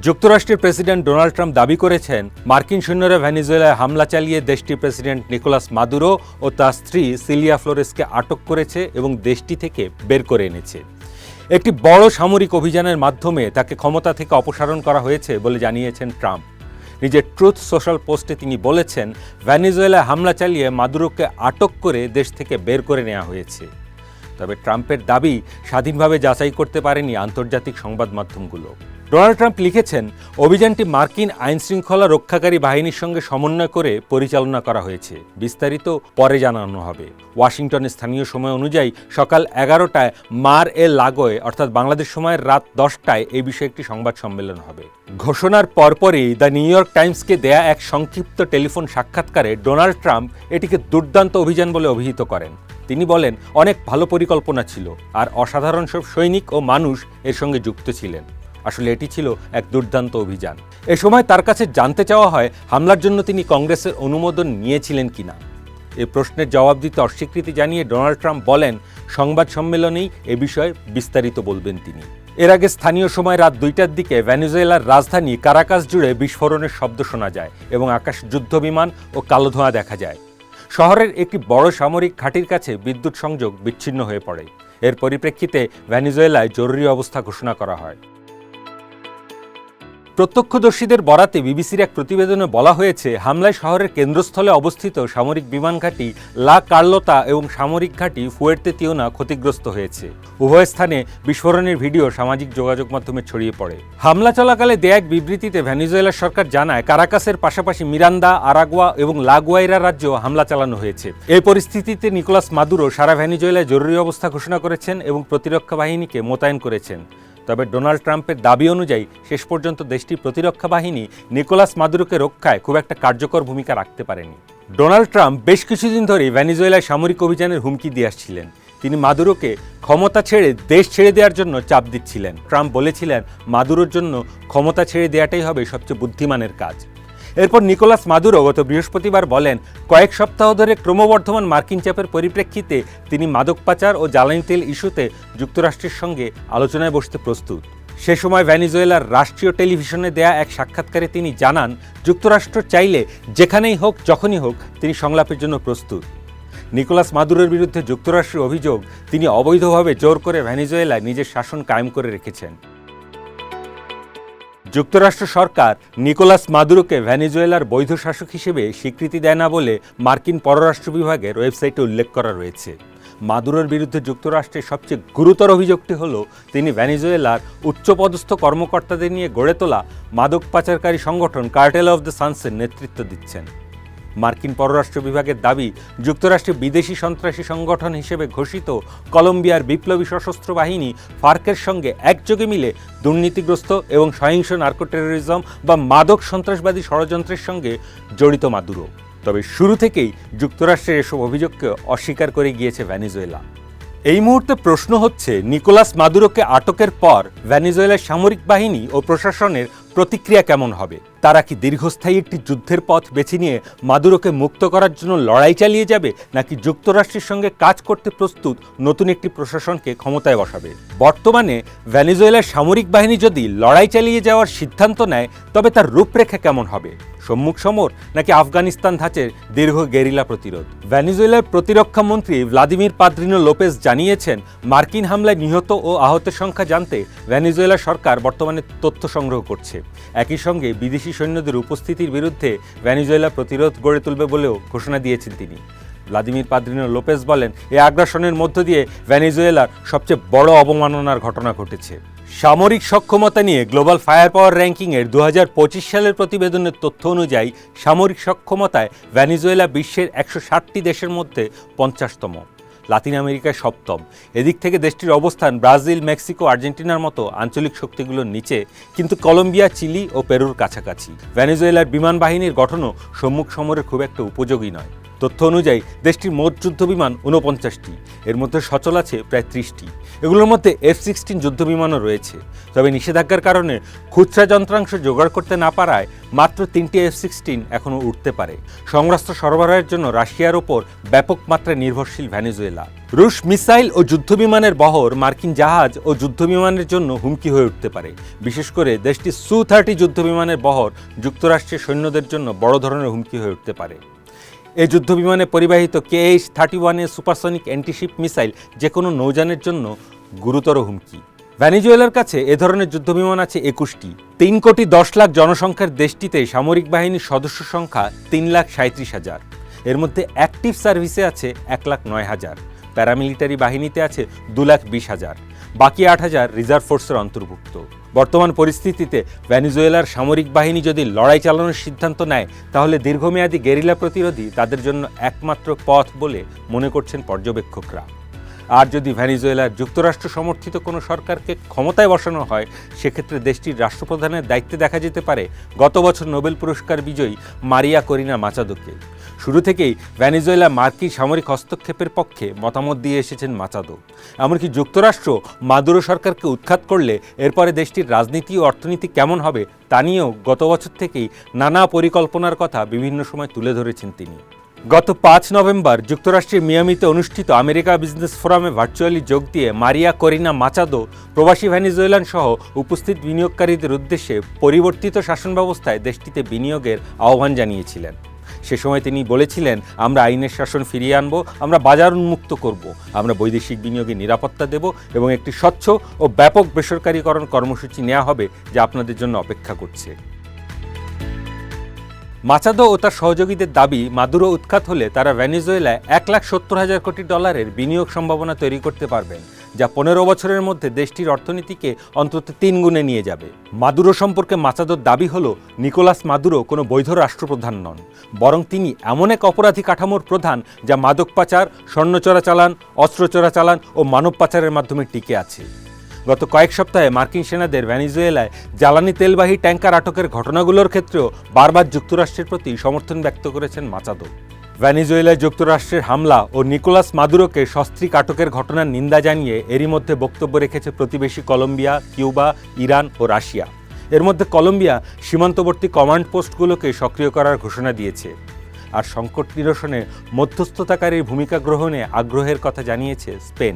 যুক্তরাষ্ট্রের president Donald Trump দাবি করেছেন মার্কিন সৈন্যরা ভেনেজুয়েলায় হামলা চালিয়ে দেশটির প্রেসিডেন্ট নিকোলাস মাদুরো ও তার স্ত্রী সিলিয়া ফ্লোরেসকে আটক করেছে এবং দেশটি থেকে বের করে এনেছে। একটি বড় সামরিক অভিযানের মাধ্যমে তাকে ক্ষমতা থেকে অপসারণ করা হয়েছে বলে জানিয়েছেন ট্রাম্প। নিজের ট্রুথ সোশ্যাল পোস্টে তিনি বলেছেন, ভেনেজুয়েলায় হামলা চালিয়ে মাদুরোকে আটক করে দেশ থেকে বের করে নেওয়া হয়েছে। তবে ট্রাম্পের দাবি স্বাধীনভাবে যাচাই করতে পারেনি আন্তর্জাতিক সংবাদ মাধ্যমগুলো। ডোনাল্ড ট্রাম্প লিখেছেন, অভিযানটি মার্কিন আইনশৃঙ্খলা রক্ষাকারী বাহিনীর সঙ্গে সমন্বয় করে পরিচালনা করা হয়েছে। বিস্তারিত পরে জানানো হবে। ওয়াশিংটনের স্থানীয় সময় অনুযায়ী সকাল 11টায় মার এ লাগোয় অর্থাৎ বাংলাদেশ সময়ের রাত 10টায় এই বিষয়ে একটি সংবাদ সম্মেলন হবে। ঘোষণার পরপরই দ্য নিউ ইয়র্ক টাইমসকে দেয়া এক সংক্ষিপ্ত টেলিফোন সাক্ষাৎকারে ডোনাল্ড ট্রাম্প এটিকে দুর্দান্ত অভিযান বলে অভিহিত করেন। তিনি বলেন, অনেক ভালো পরিকল্পনা ছিল আর অসাধারণ সব সৈনিক ও মানুষ এর সঙ্গে যুক্ত ছিলেন। আসলে এটি ছিল এক দুর্দান্ত অভিযান। এ সময় তার কাছে জানতে চাওয়া হয় হামলার জন্য তিনি কংগ্রেসের অনুমোদন নিয়েছিলেন কিনা। এ প্রশ্নের জবাব দিতে অস্বীকৃতি জানিয়ে ডোনাল্ড ট্রাম্প বলেন, সংবাদ সম্মেলনেই এ বিষয়ে বিস্তারিত বলবেন তিনি। এর আগে স্থানীয় সময় রাত 2টার দিকে ভেনেজুয়েলার রাজধানী কারাকাস জুড়ে বিস্ফোরণের শব্দ শোনা যায় এবং আকাশ যুদ্ধবিমান ও কালো ধোঁয়া দেখা যায়। শহরের একটি বড় সামরিক ঘাঁটির কাছে বিদ্যুৎ সংযোগ বিচ্ছিন্ন হয়ে পড়ে। এর পরিপ্রেক্ষিতে ভেনেজুয়েলায় জরুরি অবস্থা ঘোষণা করা হয়। প্রত্যক্ষদর্শীদের বরাতে বিবিসির এক প্রতিবেদনে বলা হয়েছে, হামলায় শহরের কেন্দ্রস্থলে অবস্থিত সামরিক বিমান ঘাঁটি লা কার্লোতা এবং সামরিক ঘাঁটি ফুয়ের্তে তিওনা ক্ষতিগ্রস্ত হয়েছে। উভয় স্থানে বিস্ফোরণের ভিডিও সামাজিক যোগাযোগ মাধ্যমে ছড়িয়ে পড়ে। হামলা চলাকালে দেয়া এক বিবৃতিতে ভেনেজুয়েলার সরকার জানায়, কারাকাসের পাশাপাশি মিরান্দা, আরাগুয়া এবং লা গুয়াইরা রাজ্যেও হামলা চালানো হয়েছে। এই পরিস্থিতিতে নিকোলাস মাদুরো সারা ভেনেজুয়েলায় জরুরি অবস্থা ঘোষণা করেছেন এবং প্রতিরক্ষা বাহিনীকে মোতায়েন করেছেন। তবে ডোনাল্ড ট্রাম্পের দাবি অনুযায়ী শেষ পর্যন্ত দেশটির প্রতিরক্ষা বাহিনী নিকোলাস মাদুরোকে রক্ষায় খুব একটা কার্যকর ভূমিকা রাখতে পারেনি। ডোনাল্ড ট্রাম্প বেশ কিছুদিন ধরেই ভেনেজুয়েলায় সামরিক অভিযানের হুমকি দিয়ে আসছিলেন। তিনি মাদুরোকে ক্ষমতা ছেড়ে দেশ ছেড়ে দেওয়ার জন্য চাপ দিচ্ছিলেন। ট্রাম্প বলেছিলেন, মাদুরোর জন্য ক্ষমতা ছেড়ে দেওয়াটাই হবে সবচেয়ে বুদ্ধিমানের কাজ। এরপর নিকোলাস মাদুরো গত বৃহস্পতিবার বলেন, কয়েক সপ্তাহ ধরে ক্রমবর্ধমান মার্কিন চাপের পরিপ্রেক্ষিতে তিনি মাদক পাচার ও জ্বালানি তেল ইস্যুতে যুক্তরাষ্ট্রের সঙ্গে আলোচনায় বসতে প্রস্তুত। সে সময় ভেনেজুয়েলার রাষ্ট্রীয় টেলিভিশনে দেয়া এক সাক্ষাৎকারে তিনি জানান, যুক্তরাষ্ট্র চাইলে যেখানেই হোক যখনই হোক তিনি সংলাপের জন্য প্রস্তুত। নিকোলাস মাদুরোর বিরুদ্ধে যুক্তরাষ্ট্রের অভিযোগ, তিনি অবৈধভাবে জোর করে ভেনেজুয়েলায় নিজের শাসন কায়েম করে রেখেছেন। যুক্তরাষ্ট্র সরকার নিকোলাস মাদুরোকে ভেনেজুয়েলার বৈধ শাসক হিসেবে স্বীকৃতি দেয় না বলে মার্কিন পররাষ্ট্র বিভাগের ওয়েবসাইটে উল্লেখ করা রয়েছে। মাদুরোর বিরুদ্ধে যুক্তরাষ্ট্রের সবচেয়ে গুরুতর অভিযোগটি হল, তিনি ভেনেজুয়েলার উচ্চপদস্থ কর্মকর্তাদের নিয়ে গড়ে তোলা মাদক পাচারকারী সংগঠন কার্টেল অফ দ্য সানসের নেতৃত্ব দিচ্ছেন। মার্কিন পররাষ্ট্র বিভাগের দাবি, যুক্তরাষ্ট্রে বিদেশি সন্ত্রাসী সংগঠন হিসেবে ঘোষিত কলম্বিয়ার বিপ্লবী সশস্ত্র বাহিনী ফার্কের সঙ্গে একযোগে মিলে দুর্নীতিগ্রস্ত এবং সহিংস নার্কো টেরোরিজম বা মাদক সন্ত্রাসবাদী ষড়যন্ত্রের সঙ্গে জড়িত মাদুরো। তবে শুরু থেকেই যুক্তরাষ্ট্রের এসব অভিযোগকে অস্বীকার করে গিয়েছে ভেনেজুয়েলা। এই মুহূর্তে প্রশ্ন হচ্ছে, নিকোলাস মাদুরোকে আটকের পর ভেনেজুয়েলার সামরিক বাহিনী ও প্রশাসনের প্রতিক্রিয়া কেমন হবে? তারা কি দীর্ঘস্থায়ী একটি যুদ্ধের পথ বেছে নিয়ে মাদুরোকে মুক্ত করার জন্য লড়াই চালিয়ে যাবে, নাকি যুক্তরাষ্ট্রের সঙ্গে কাজ করতে প্রস্তুত নতুন একটি প্রশাসনকে ক্ষমতায় বসাবে? বর্তমানে ভেনেজুয়েলার সামরিক বাহিনী যদি লড়াই চালিয়ে যাওয়ার সিদ্ধান্ত নেয়, তবে তার রূপরেখা কেমন হবে? সম্মুখ সমর নাকি আফগানিস্তান ধাঁচের দীর্ঘ গেরিলা প্রতিরোধ? ভেনেজুয়েলার প্রতিরক্ষা মন্ত্রী ভ্লাদিমির পাদ্রিনো লোপেজ জানিয়েছেন, মার্কিন হামলায় নিহত ও আহতের সংখ্যা জানতে ভেনেজুয়েলা সরকার বর্তমানে তথ্য সংগ্রহ করছে। একই সঙ্গে বিদেশি সৈন্যদের উপস্থিতির বিরুদ্ধে ভেনেজুয়েলা প্রতিরোধ গড়ে তুলবে বলেও ঘোষণা দিয়েছেন তিনি। ভ্লাদিমির পাদ্রিনো লোপেজ বলেন, এই আগ্রাসনের মধ্য দিয়ে ভেনেজুয়েলার সবচেয়ে বড় অবমাননার ঘটনা ঘটেছে। সামরিক সক্ষমতা নিয়ে গ্লোবাল ফায়ার পাওয়ার র্যাঙ্কিংয়ের 2025 সালের প্রতিবেদনের তথ্য অনুযায়ী সামরিক সক্ষমতায় ভেনেজুয়েলা বিশ্বের 160টি দেশের মধ্যে 50তম, লাতিন আমেরিকায় 7ম। এদিক থেকে দেশটির অবস্থান ব্রাজিল, মেক্সিকো, আর্জেন্টিনার মতো আঞ্চলিক শক্তিগুলোর নিচে, কিন্তু কলম্বিয়া, চিলি ও পেরুর কাছাকাছি। ভেনেজুয়েলার বিমান বাহিনীর গঠনও সম্মুখ সমরের খুব একটা উপযোগী নয়। তথ্য অনুযায়ী দেশটির মোট যুদ্ধবিমান 49টি, এর মধ্যে সচল আছে প্রায় 30টি। এগুলোর মধ্যে F-16 যুদ্ধবিমানও রয়েছে। তবে নিষেধাজ্ঞার কারণে খুচরা যন্ত্রাংশ জোগাড় করতে না পারায় মাত্র 3টি F-16 এখনও উঠতে পারে। সমরাস্ত্র সরবরাহের জন্য রাশিয়ার ওপর ব্যাপক মাত্রায় নির্ভরশীল ভেনেজুয়েলা। রুশ মিসাইল ও যুদ্ধবিমানের বহর মার্কিন জাহাজ ও যুদ্ধবিমানের জন্য হুমকি হয়ে উঠতে পারে। বিশেষ করে দেশটির Su-30 যুদ্ধবিমানের বহর যুক্তরাষ্ট্রের সৈন্যদের জন্য বড় ধরনের হুমকি হয়ে উঠতে পারে। এই যুদ্ধবিমানে পরিবাহিত KH-31A সুপারসনিক অ্যান্টিশিপ মিসাইল যে কোনো নৌযানের জন্য গুরুতর হুমকি। ভেনেজুয়েলার কাছে এ ধরনের যুদ্ধবিমান আছে 21টি। 3,10,00,000 জনসংখ্যার দেশটিতে সামরিক বাহিনীর সদস্য সংখ্যা 3,37,000। এর মধ্যে অ্যাক্টিভ সার্ভিসে আছে 1,09,000, প্যারামিলিটারি বাহিনীতে আছে 2,20,000, বাকি 8,000 রিজার্ভ ফোর্সের অন্তর্ভুক্ত। বর্তমান পরিস্থিতিতে ভেনেজুয়েলার সামরিক বাহিনী যদি লড়াই চালানোর সিদ্ধান্ত নেয় তাহলে দীর্ঘমেয়াদী গেরিলা প্রতিরোধই তাদের জন্য একমাত্র পথ বলে মনে করছেন পর্যবেক্ষকরা। আর যদি ভেনেজুয়েলার যুক্তরাষ্ট্র সমর্থিত কোনো সরকারকে ক্ষমতায় বসানো হয়, সেক্ষেত্রে দেশটির রাষ্ট্রপ্রধানের দায়িত্বে দেখা যেতে পারে গত বছর নোবেল পুরস্কার বিজয়ী মারিয়া করিনা মাচাদোকে। শুরু থেকেই ভেনেজুয়েলা মার্কিন সামরিক হস্তক্ষেপের পক্ষে মতামত দিয়ে এসেছেন মাচাদো। এমনকি যুক্তরাষ্ট্র মাদুরো সরকারকে উৎখাত করলে এরপরে দেশটির রাজনীতি ও অর্থনীতি কেমন হবে তা নিয়েও গত বছর থেকেই নানা পরিকল্পনার কথা বিভিন্ন সময় তুলে ধরেছেন তিনি। গত 5 নভেম্বর যুক্তরাষ্ট্রের মিয়ামিতে অনুষ্ঠিত আমেরিকা বিজনেস ফোরামে ভার্চুয়ালি যোগ দিয়ে মারিয়া করিনা মাচাদো প্রবাসী ভেনেজুয়েলান সহ উপস্থিত বিনিয়োগকারীদের উদ্দেশ্যে পরিবর্তিত শাসন ব্যবস্থায় দেশটিতে বিনিয়োগের আহ্বান জানিয়েছিলেন। সে সময় তিনি বলেছিলেন, আমরা আইনের শাসন ফিরিয়ে আনব, আমরা বাজার উন্মুক্ত করব, আমরা বৈদেশিক বিনিয়োগে নিরাপত্তা দেব এবং একটি স্বচ্ছ ও ব্যাপক বেসরকারীকরণ কর্মসূচি নেওয়া হবে যা আপনাদের জন্য অপেক্ষা করছে। মাচাদো ও তার সহযোগীদের দাবি, মাদুরো উৎখাত হলে তারা ভেনেজুয়েলায় $1,70,000 কোটি বিনিয়োগ সম্ভাবনা তৈরি করতে পারবেন, যা 15 বছরের মধ্যে দেশটির অর্থনীতিকে অন্তত 3 গুণে নিয়ে যাবে। মাদুরো সম্পর্কে মাচাদোর দাবি হলো, নিকোলাস মাদুরো কোনো বৈধ রাষ্ট্রপ্রধান নন, বরং তিনি এমন এক অপরাধী কাঠামোর প্রধান যা মাদক পাচার, স্বর্ণ চোরাচালান, অস্ত্র চোরাচালান ও মানব পাচারের মাধ্যমে টিকে আছে। গত কয়েক সপ্তাহে মার্কিন সেনাদের ভেনেজুয়েলায় জ্বালানি তেলবাহী ট্যাঙ্কার আটকের ঘটনাগুলোর ক্ষেত্রেও বারবার যুক্তরাষ্ট্রের প্রতি সমর্থন ব্যক্ত করেছেন মাচাদো। ভেনেজুয়েলায় যুক্তরাষ্ট্রের হামলা ও নিকোলাস মাদুরোকে সস্ত্রীক আটকের ঘটনার নিন্দা জানিয়ে এরই মধ্যে বক্তব্য রেখেছে প্রতিবেশী কলম্বিয়া, কিউবা, ইরান ও রাশিয়া। এর মধ্যে কলম্বিয়া সীমান্তবর্তী কমান্ড পোস্টগুলোকে সক্রিয় করার ঘোষণা দিয়েছে, আর সংকট নিরসনে মধ্যস্থতাকারীর ভূমিকা গ্রহণে আগ্রহের কথা জানিয়েছে স্পেন।